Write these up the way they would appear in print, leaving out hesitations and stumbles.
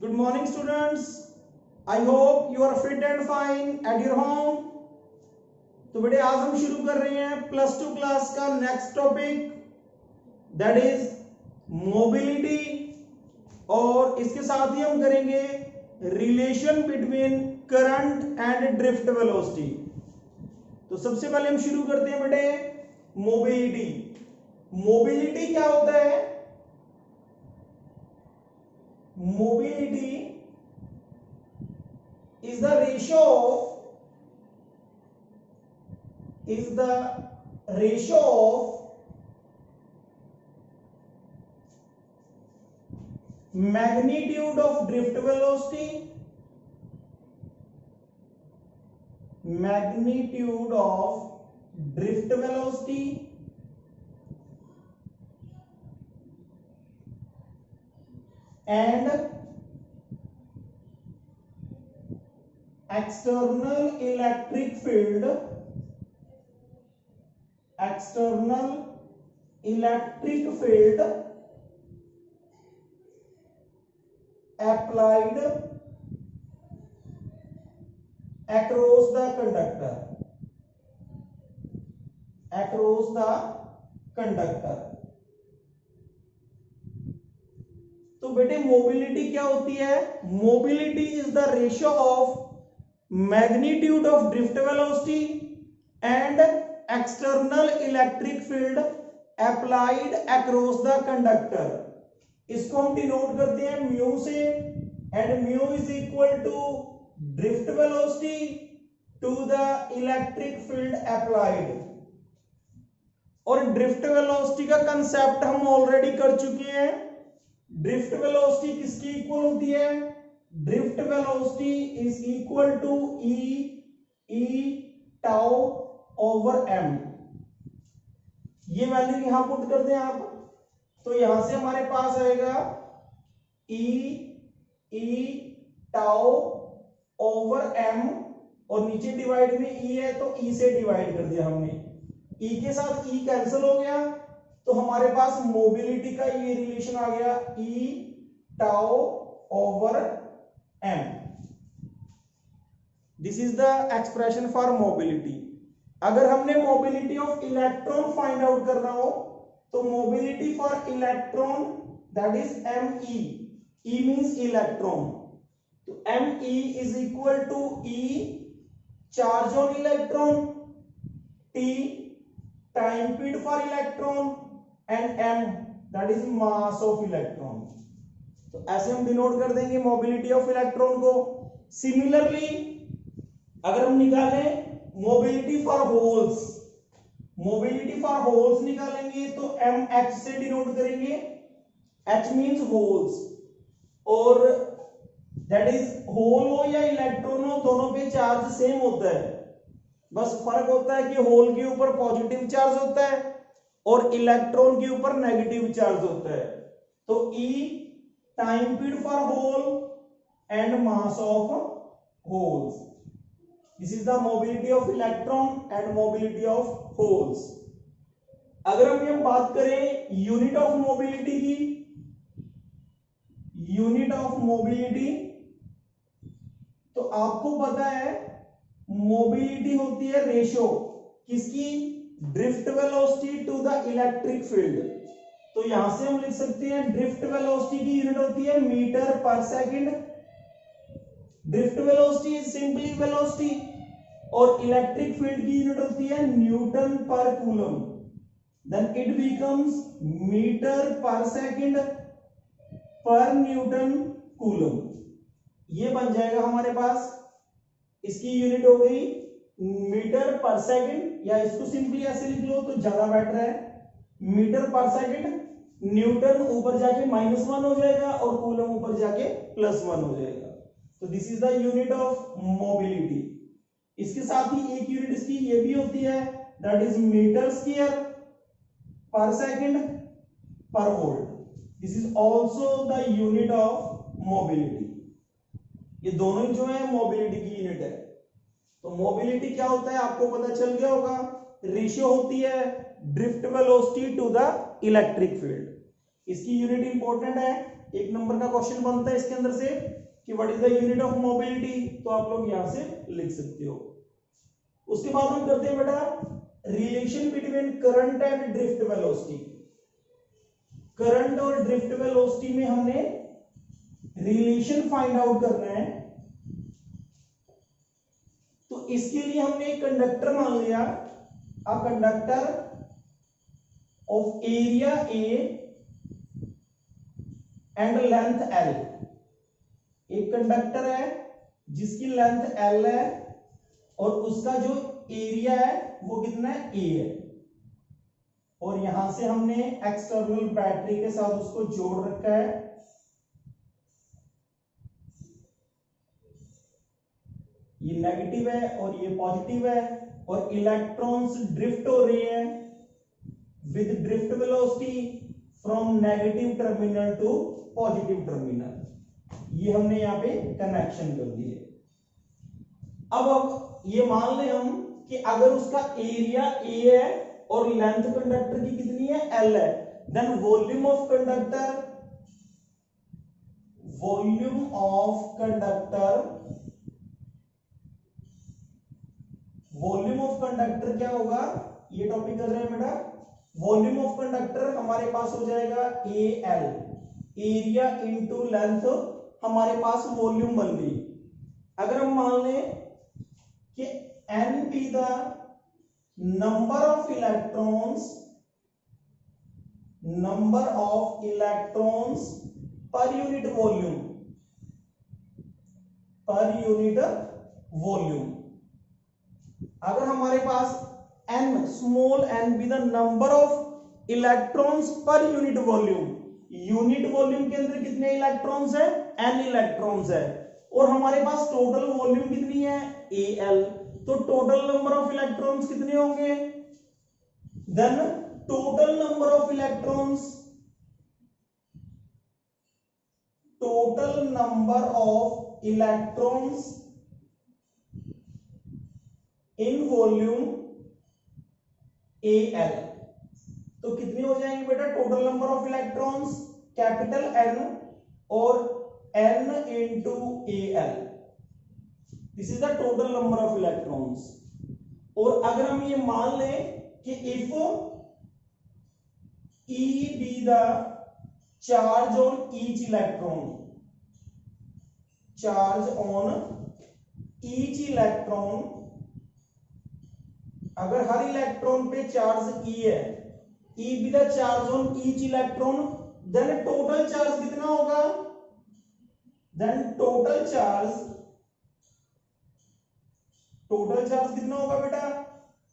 Good morning students. I hope you are fit and fine at your home. तो बेटे आज हम शुरू कर रहे हैं +2 क्लास का next topic that is mobility और इसके साथ ही हम करेंगे relation between current and drift velocity. तो सबसे पहले हम शुरू करते हैं बेटे मोबिलिटी। मोबिलिटी क्या होता है? Mobility is the ratio of magnitude of drift velocity and external electric field applied across the conductor। तो बेटे मोबिलिटी क्या होती है? Mobility is the ratio of magnitude of drift velocity and external electric field applied across the conductor। इसको हम denote करते हैं mu से and mu is equal to drift velocity to the electric field applied. और drift velocity का concept हम already कर चुके हैं। ड्रिफ्ट वेलोसिटी किसकी इक्वल होती है? Drift velocity is equal to e tau over m. ये वैल्यू यहां पुट कर दें आप, तो यहां से हमारे पास आएगा ई टाउ ओवर एम और नीचे डिवाइड में ई है तो ई से डिवाइड कर दिया हमने। ई के साथ ई कैंसिल हो गया तो हमारे पास मोबिलिटी का ये रिलेशन आ गया E tau over m। This is the expression for mobility. अगर हमने mobility of electron find out करना हो तो mobility for electron that is me। e means electron, तो me is equal to e charge on electron, t time period for electron and m that is mass of electron. तो ऐसे हम denote कर देंगे mobility of electron को। Similarly अगर हम निकालें मोबिलिटी फॉर होल्स निकालेंगे तो एम एच से डिनोट करेंगे। एच मींस होल्स, और दैट इज होल हो या इलेक्ट्रॉन हो दोनों पे चार्ज सेम होता है, बस फर्क होता है कि होल के ऊपर पॉजिटिव चार्ज होता है और इलेक्ट्रॉन के ऊपर नेगेटिव चार्ज होता है। तो E time period for hole and mass of holes. This is the mobility of electron and mobility of holes. अगर हम बात करें यूनिट ऑफ मोबिलिटी की, यूनिट ऑफ मोबिलिटी तो आपको पता है मोबिलिटी होती है रेशियो किसकी? Drift velocity to the electric field. तो यहां से हम लिख सकते हैं ड्रिफ्ट वेलोसिटी की यूनिट होती है metre per second. Drift velocity is simply velocity और इलेक्ट्रिक फील्ड की यूनिट होती है newton per coulomb. Then it becomes metre per second per newton coulomb. ये बन जाएगा हमारे पास, इसकी यूनिट हो गई मीटर पर सेकंड, या इसको सिंपली ऐसे लिख लो तो ज्यादा बेटर है। मीटर पर सेकंड, न्यूटन ऊपर जाके -1 हो जाएगा और कूलम ऊपर जाके +1 हो जाएगा। तो this is the unit of mobility. इसके साथ ही एक यूनिट इसकी ये भी होती है दैट इज मीटर स्क्वायर पर सेकंड पर volt. This is also the unit of mobility. ये दोनों जो है मोबिलिटी की यूनिट है। तो मोबिलिटी क्या होता है आपको पता चल गया होगा, रेशियो होती है drift velocity to the electric field. इसकी यूनिट इंपॉर्टेंट है, एक नंबर का क्वेश्चन बनता है इसके अंदर से कि what is the unit of mobility, तो आप लोग यहां से लिख सकते हो। उसके बाद हम करते हैं बेटा relation between current and drift velocity. Current और ड्रिफ्ट वेलोसिटी में हमने रिलेशन फाइंड आउट करना है, तो इसके लिए हमने एक कंडक्टर मान लिया, a conductor of area A and length L. एक कंडक्टर है जिसकी लेंथ एल है और उसका जो एरिया है वो कितना है, ए है, और यहां से हमने एक्सटर्नल बैटरी के साथ उसको जोड़ रखा है। ये नेगेटिव है और ये पॉजिटिव है, और इलेक्ट्रॉन्स ड्रिफ्ट हो रहे हैं with drift velocity from negative terminal to positive terminal. ये हमने यहां पे कनेक्शन कर दिए। अब ये मान ले हम कि अगर उसका एरिया ए है और लेंथ कंडक्टर की कितनी है, एल है, देन वॉल्यूम ऑफ कंडक्टर क्या होगा, ये टॉपिक कर रहे हैं बेटा। वॉल्यूम ऑफ कंडक्टर हमारे पास हो जाएगा A L, area into length, हमारे पास वॉल्यूम बन गई। अगर हम मान लें कि n be the number of electrons per unit volume, अगर हमारे पास n small n be the number of electrons per unit volume, unit volume के अंदर कितने इलेक्ट्रॉन्स है, n इलेक्ट्रॉन्स है, और हमारे पास टोटल वॉल्यूम कितनी है, Al, तो टोटल नंबर ऑफ इलेक्ट्रॉन्स कितने होंगे, then total number of electrons in volume Al, तो कितने हो जाएंगे बेटा, total number of electrons capital N और N into Al, this is the total number of electrons. और अगर हम ये मान लें कि if E be the charge on each electron, अगर हर इलेक्ट्रॉन पे चार्ज E है, E be the charge on each electron, then total charge कितना होगा, टोटल चार्ज कितना होगा बेटा,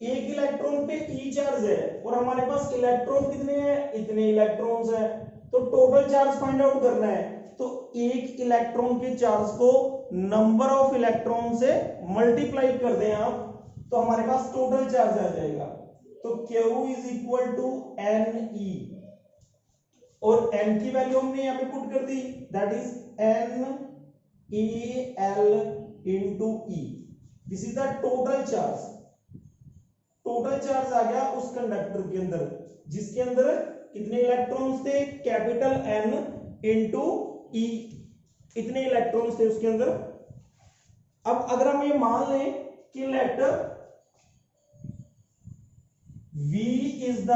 एक इलेक्ट्रॉन पे ई चार्ज है और हमारे पास इलेक्ट्रॉन कितने हैं, इतने इलेक्ट्रॉन्स है, तो टोटल चार्ज फाइंड आउट करना है, तो एक इलेक्ट्रॉन के चार्ज को नंबर ऑफ इलेक्ट्रॉन से मल्टीप्लाई कर दें आप, तो हमारे पास टोटल चार्ज आ जाएगा। तो Q is equal to NE, और N की वैल्यू हमने यहां पे पुट कर दी, that is NaL into E, this is the total charge. Total charge आ गया उस कंडक्टर के अंदर जिसके अंदर कितने इलेक्ट्रॉन्स थे, कैपिटल N इंटू E, इतने इलेक्ट्रॉन्स थे उसके अंदर। अब अगर हम ये मान लें कि let V is the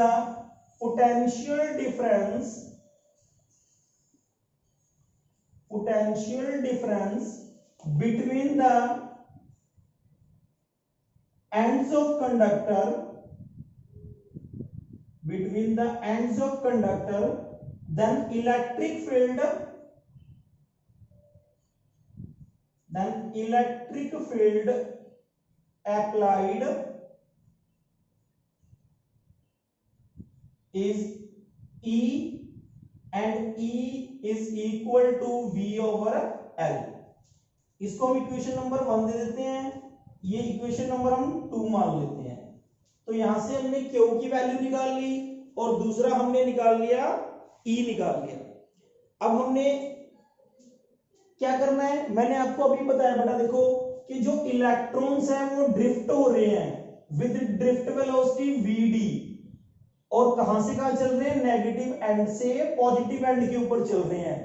potential difference between the ends of conductor, then electric field applied is E, and E is equal to V over L। इसको हम इक्वेशन नंबर 1 दे देते हैं, ये इक्वेशन नंबर हम 2 मान लेते हैं। तो यहां से हमने Q की वैल्यू निकाल ली और दूसरा हमने निकाल लिया E निकाल लिया। अब हमने क्या करना है, मैंने आपको अभी बताया बेटा, देखो कि जो इलेक्ट्रॉन्स हैं वो ड्रिफ्ट हो रहे हैं विद ड्रिफ्ट वेलोसिटी Vd, और कहां से कहां चल रहे हैं, नेगेटिव एंड से पॉजिटिव एंड के ऊपर चल रहे हैं।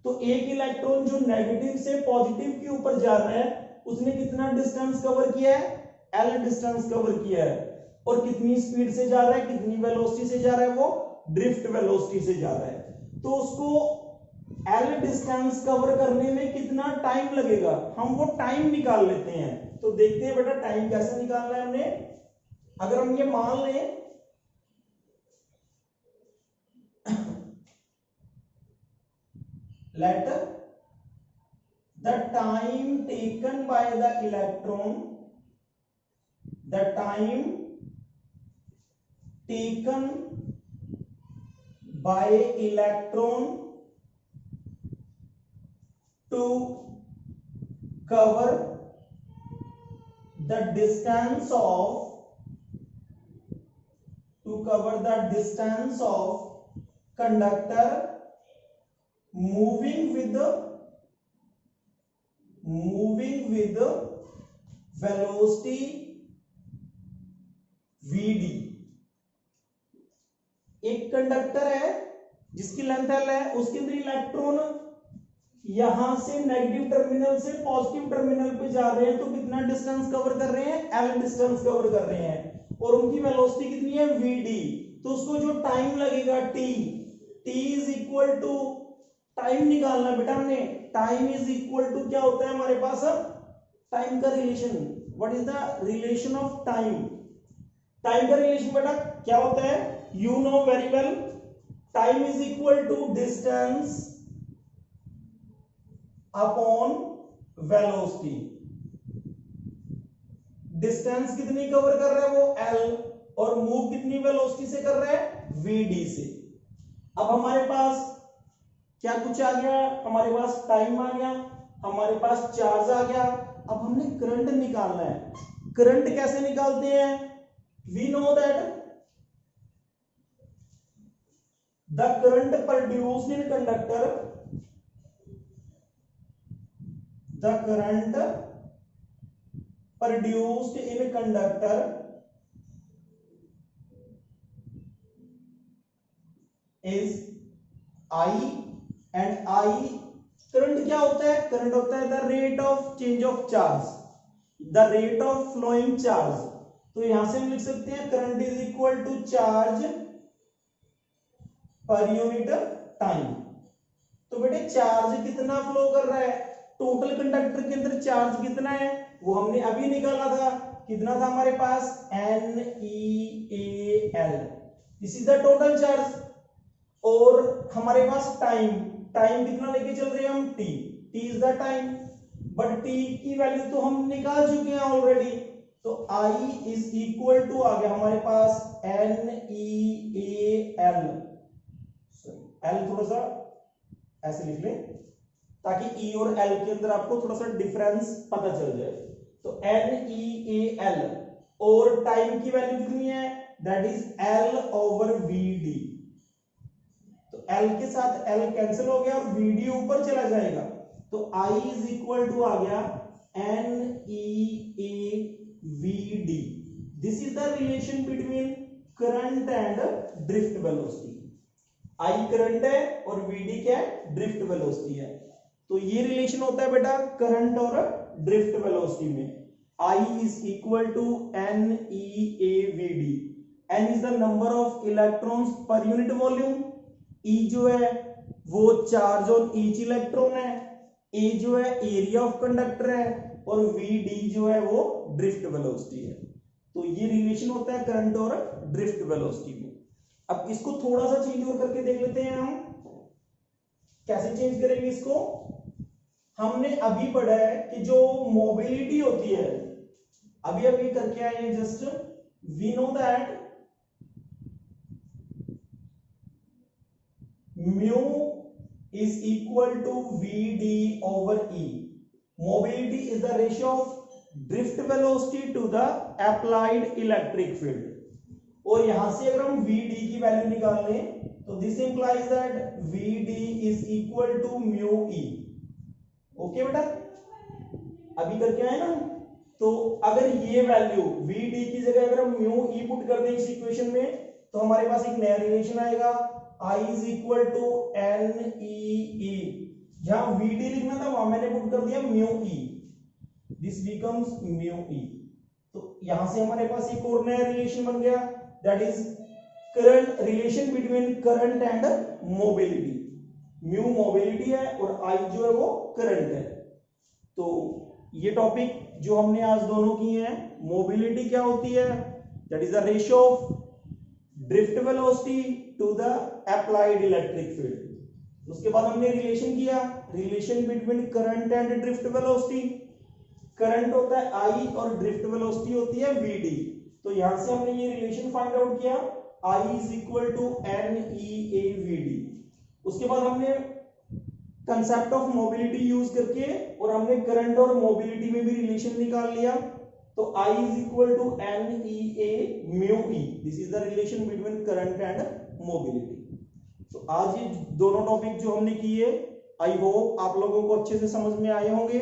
तो एक इलेक्ट्रॉन जो नेगेटिव से पॉजिटिव के ऊपर जा रहा है उसने कितना डिस्टेंस कवर किया है, एल डिस्टेंस कवर किया है। और कितनी स्पीड से जा रहा है, कितनी वेलोसिटी से जा रहा है, वो ड्रिफ्ट वेलोसिटी से जा रहा है। तो उसको एल डिस्टेंस कवर करने में कितना टाइम लगेगा, हम वो टाइम निकाल लेते हैं। तो देखते हैं बेटा टाइम कैसे निकालना है हमने। अगर हम ये मान लें let the time taken by the electron, the time taken by electron to cover the distance of conductor moving with velocity vd। एक कंडक्टर है जिसकी लेंथ एल है, उसके अंदर इलेक्ट्रॉन यहां से नेगेटिव टर्मिनल से पॉजिटिव टर्मिनल पे जा रहे हैं, तो कितना डिस्टेंस कवर कर रहे हैं, एल डिस्टेंस कवर कर रहे हैं, और उनकी वेलोसिटी कितनी है, vd। तो उसको जो टाइम लगेगा t is equal to, time निकालना बेटा हमने, टाइम इज इक्वल टू क्या होता है हमारे पास, टाइम का relation. What is the relation of time, time का रिलेशन बेटा क्या होता है, you know very well, time is equal to distance upon velocity. Distance कितनी कवर कर रहा है वो एल, और मूव कितनी वेलोसिटी से कर रहा है, vd से। अब हमारे पास क्या कुछ आ गया, हमारे पास टाइम आ गया, हमारे पास चार्ज आ गया। अब हमने करंट निकालना है। करंट कैसे निकालते हैं, we know that the current produced in conductor, the current produced in conductor is I, and I current क्या होता है, करंट होता है the rate of change of charge, the rate of flowing charge. तो यहां से हम लिख सकते हैं current is equal to charge per unit time. तो बेटे चार्ज कितना फ्लो कर रहा है, टोटल कंडक्टर के अंदर चार्ज कितना है वो हमने अभी निकाला था, कितना था हमारे पास, NeAl, this is the total charge. और हमारे पास टाइम, टाइम कितना लेके चल रहे हैं हम, t is the time, but t की वैल्यू तो हम निकाल चुके हैं ऑलरेडी। तो I इज इक्वल टू आ गया हमारे पास NeAl, L थोड़ा सा ऐसे लिख ले ताकि E और L के अंदर आपको थोड़ा सा डिफरेंस पता चल जाए। तो NeAl, और टाइम की वैल्यू कितनी है, that is L over Vd। तो L के साथ L कैंसिल हो गया और Vd ऊपर चला जाएगा, तो I इज इक्वल टू आ गया NeAVd। This is the relation between current and drift velocity. I current है और Vd क्या है, ड्रिफ्ट वेलोसिटी है। तो ये रिलेशन होता है बेटा करंट और ड्रिफ्ट वेलोसिटी में। I is equal to NeAVd। N is the number of electrons per unit volume, E जो है वो चार्ज ऑन ईच इलेक्ट्रॉन है, A जो है एरिया ऑफ कंडक्टर है, और Vd जो है वो ड्रिफ्ट वेलोसिटी है। तो ये रिलेशन होता है करंट और ड्रिफ्ट वेलोसिटी में। अब इसको थोड़ा सा चेंज और करके देख लेते हैं हम, कैसे चेंज करेंगे इसको। हमने अभी पढ़ा है कि जो मोबिलिटी होती है, अभी अभी करके आए just, we know that mu is equal to Vd over E. Mobility is the ratio of drift velocity to the applied electric field. और यहां से अगर हम Vd की वैल्यू निकाल लें तो this implies that Vd is equal to mu E. Okay बेटा, अभी करके आए ना। तो अगर ये वैल्यू Vd की जगह अगर हम mu E पुट कर दें इस इक्वेशन में, तो हमारे पास एक नया रिलेशन आएगा, I is equal to NeE, जहां वीडी लिखना था वहां मैंने पुट कर दिया mu E, this becomes mu E. तो यहां से हमारे पास एक और नया रिलेशन बन गया, that is current, relation between current and mobility. Mu mobility है और आई जो है वो करंट है। तो ये टॉपिक जो हमने आज दोनों की है, मोबिलिटी क्या होती है, that is the ratio of drift velocity to the applied electric field. उसके बाद हमने रिलेशन किया, relation between current and drift velocity. Current होता है आई और ड्रिफ्ट वेलोसिटी होती है वीडी। तो यहां से हमने ये रिलेशन फाइंड आउट किया, I is equal to N E A VD. उसके बाद हमने कंसेप्ट ऑफ मोबिलिटी यूज करके और हमने करंट और मोबिलिटी में भी रिलेशन निकाल लिया। तो I is equal to N E A mu E, this is the relation between current and mobility. तो आज ये दोनों टॉपिक जो हमने किए, आई होप आप लोगों को अच्छे से समझ में आए होंगे।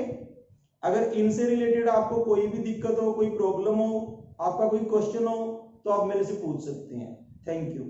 अगर इनसे रिलेटेड आपको कोई भी दिक्कत हो, कोई प्रॉब्लम हो, आपका कोई क्वेश्चन हो, तो आप मेरे से पूछ सकते हैं। Thank you.